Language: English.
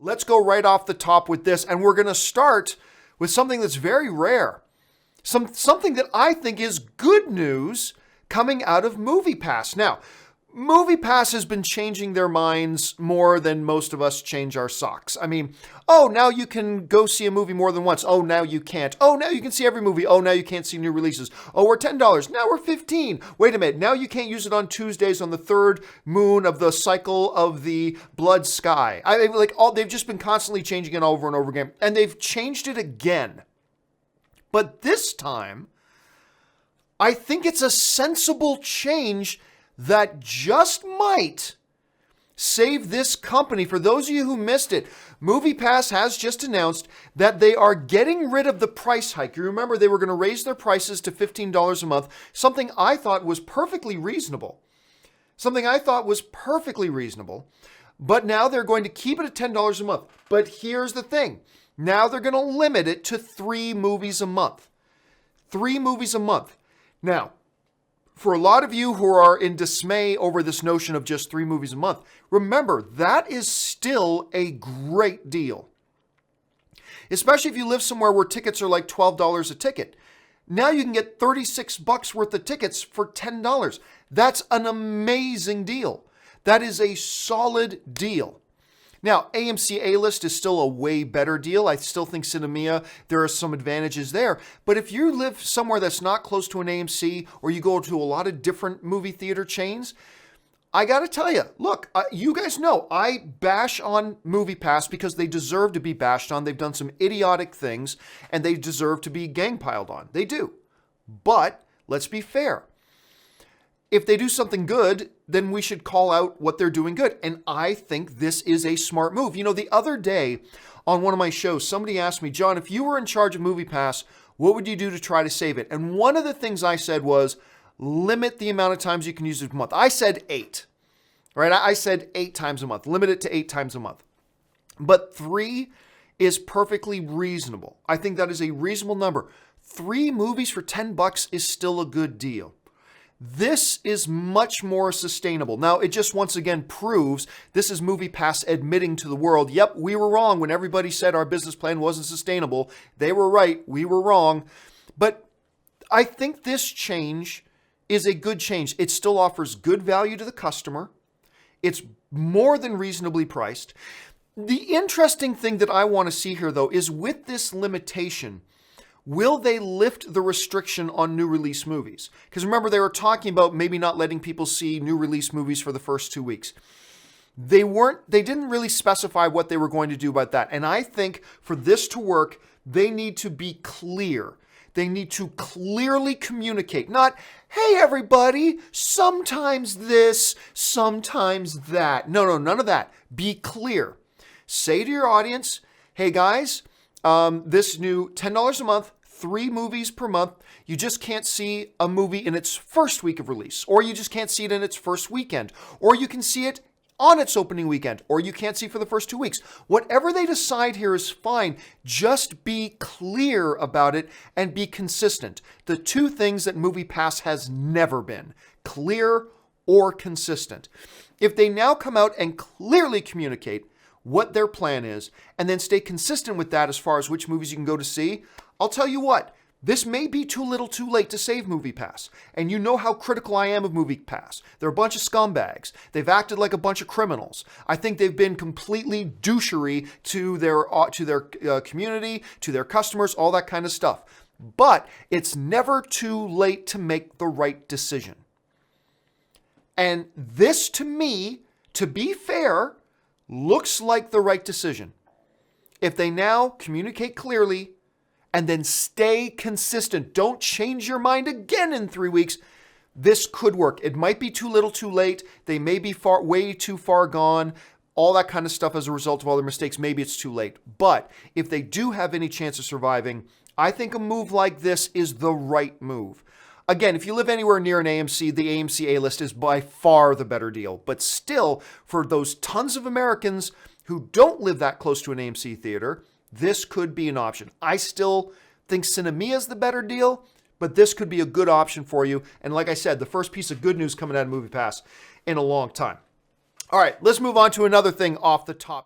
Let's go right off the top with this, and we're going to start with something that's very rare. Something that I think is good news coming out of Moviepass. Now, Moviepass has been changing their minds more than most of us change our socks. I mean, oh, now you can go see a movie more than once. Oh, now you can't. Oh, now you can see every movie. Oh, now you can't see new releases. Oh, we're $10. Now we're $15. Wait a minute. Now you can't use it on Tuesdays on the third moon of the cycle of the blood sky. I mean, they've just been constantly changing it over and over again. And they've changed it again. But this time, I think it's a sensible change that just might save this company. For those of you who missed it, Moviepass has just announced that they are getting rid of the price hike. You remember they were going to raise their prices to $15 a month, something I thought was perfectly reasonable. But now they're going to keep it at $10 a month. But here's the thing. Now they're going to limit it to 3 movies a month. 3 movies a month. Now, for a lot of you who are in dismay over this notion of just 3 movies a month, remember, that is still a great deal. Especially if you live somewhere where tickets are like $12 a ticket. Now you can get $36 worth of tickets for $10. That's an amazing deal. That is a solid deal. Now, AMC A-List is still a way better deal. I still think Cinemia, there are some advantages there. But if you live somewhere that's not close to an AMC, or you go to a lot of different movie theater chains, I got to tell you, look, you guys know I bash on Moviepass because they deserve to be bashed on. They've done some idiotic things, and they deserve to be gang-piled on. They do. But let's be fair. If they do something good, then we should call out what they're doing good. And I think this is a smart move. You know, the other day on one of my shows, somebody asked me, John, if you were in charge of Moviepass, what would you do to try to save it? And one of the things I said was limit the amount of times you can use it a month. I said 8, right? I said 8 times a month. Limit it to 8 times a month. But 3 is perfectly reasonable. I think that is a reasonable number. 3 movies for $10 is still a good deal. This is much more sustainable. Now, it just once again proves this is Moviepass admitting to the world, yep, we were wrong when everybody said our business plan wasn't sustainable. They were right. We were wrong. But I think this change is a good change. It still offers good value to the customer. It's more than reasonably priced. The interesting thing that I want to see here, though, is with this limitation, will they lift the restriction on new release movies? Because remember, they were talking about maybe not letting people see new release movies for the first 2 weeks. They didn't really specify what they were going to do about that. And I think for this to work, they need to be clear. They need to clearly communicate. Not, hey, everybody, sometimes this, sometimes that. No, none of that. Be clear. Say to your audience, hey, guys, this new $10 a month, 3 movies per month. You just can't see a movie in its first week of release, or you just can't see it in its first weekend, or you can see it on its opening weekend, or you can't see for the first 2 weeks. Whatever they decide here is fine. Just be clear about it and be consistent. The 2 things that Moviepass has never been: clear or consistent. If they now come out and clearly communicate what their plan is, and then stay consistent with that as far as which movies you can go to see, I'll tell you what, this may be too little too late to save Moviepass. And you know how critical I am of Moviepass. They're a bunch of scumbags. They've acted like a bunch of criminals. I think they've been completely douchery to their community, to their customers, all that kind of stuff. But it's never too late to make the right decision. And this, to me, to be fair, looks like the right decision. If they now communicate clearly and then stay consistent, don't change your mind again in 3 weeks, this could work. It might be too little too late. They may be way too far gone, all that kind of stuff as a result of all their mistakes. Maybe it's too late. But if they do have any chance of surviving, I think a move like this is the right move. Again, if you live anywhere near an AMC, the AMC A-List is by far the better deal. But still, for those tons of Americans who don't live that close to an AMC theater, this could be an option. I still think Cinemia is the better deal, but this could be a good option for you. And like I said, the first piece of good news coming out of Moviepass in a long time. All right, let's move on to another thing off the top.